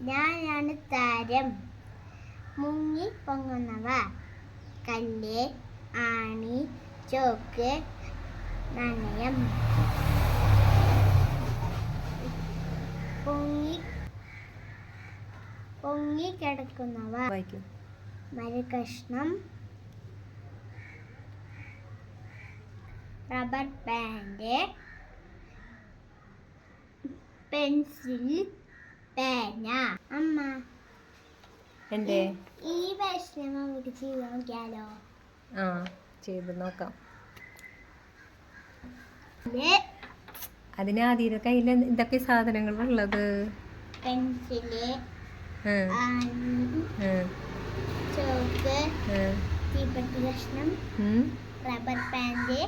ഞാനാണ് താരം. മുങ്ങി പൊങ്ങുന്നവ. കല്ല്, ആണി, ചോക്ക്, നാണയം. പൊങ്ങി കിടക്കുന്നവ. മരകഷ്ണം, റബ്ബർ ബാൻഡ്, പെൻസിൽ, പേന. അമ്മ എന്തേ ഈ ഭക്ഷണം നമുക്ക് ചെയ്ത് നോക്കിയാലോ? ആ ചെയ്ത് നോക്കാം. അതിനാദ്യം കയ്യിൽ എന്തൊക്കെ സാധനങ്ങളുള്ളത്? പെൻസില്, ചോക്ക്, തീപ്പെട്ടി കഷ്ണം, റബ്ബർ ബാൻഡ്,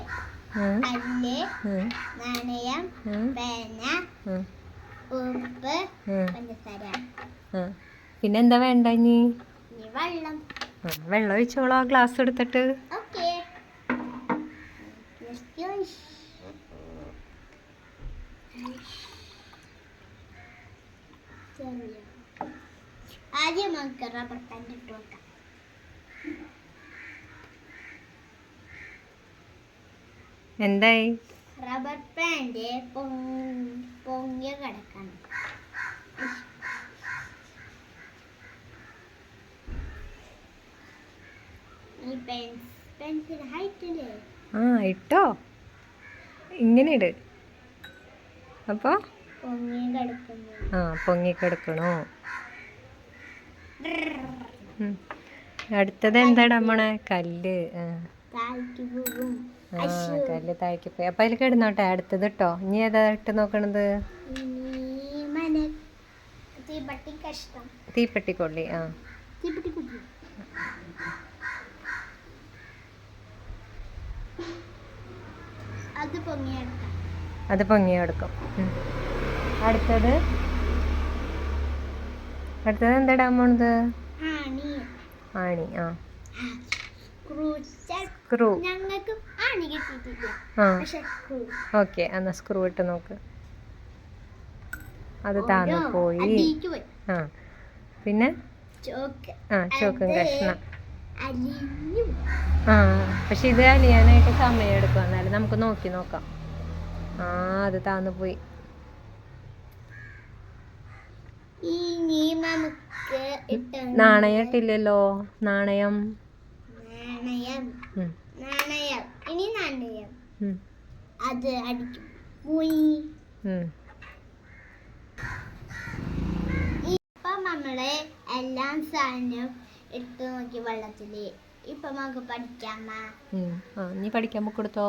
കല്ല്, നാണയം, പേന, ഉപ്പ്, പഞ്ചസാര. പിന്നെന്താ വേണ്ട? ഇനി വെള്ളം. വെള്ളം ഒഴിച്ചോളാ ഗ്ലാസ് എടുത്തിട്ട്. ആദ്യം നമുക്ക് റബ്ബർ ബാൻഡ് ഇട്ട് വെക്കാം. എന്തായി? റബ്ബർ ബാൻഡ് പൊങ്ങിയ കിടക്കണം. ഈ പെൻസിൽ ഹൈറ്റ് ഇല്ലേ? ഇട്ടോ, ഇങ്ങനെ ഇട്. അപ്പൊ പൊങ്ങി കിടക്കണോ? അടുത്തത് എന്താടാ മോളെ? കല്ല്. കല്ല് താഴേക്ക് പോയി. അപ്പൊ അതിൽ കിടന്നോട്ടെ. അടുത്തത് ഇട്ടോ. ഇനി ഏതാ ഇട്ട് നോക്കണത്? തീപ്പെട്ടിക്കൊള്ളി. അത് പൊങ്ങിയെടുക്കും. അടുത്തത് എന്താടാ പോണത്? ആണി. സ്ക്രൂ. ഓക്കെ, എന്നാ സ്ക്രൂ ഇട്ട് നോക്ക്. അത് താന്നു പോയി. പിന്നെ ചോക്കും കഷ്ണം. പക്ഷെ ഇത് അലിയാനായിട്ട് സമയം എടുക്കും. എന്നാലും നമുക്ക് നോക്കി നോക്കാം. അത് താന്നു പോയി. നാണയം ഇട്ടില്ലല്ലോ. നാണയം. ഇനി നാണയം അത് അടിക്കും. ഇപ്പൊ നമ്മള് എല്ലാ സാധനവും ഇട്ട് നോക്കി വെള്ളത്തില്. ഇപ്പൊ നമുക്ക് പഠിക്കാം. നീ പഠിക്കാൻ ബുക്ക് എടുത്തോ?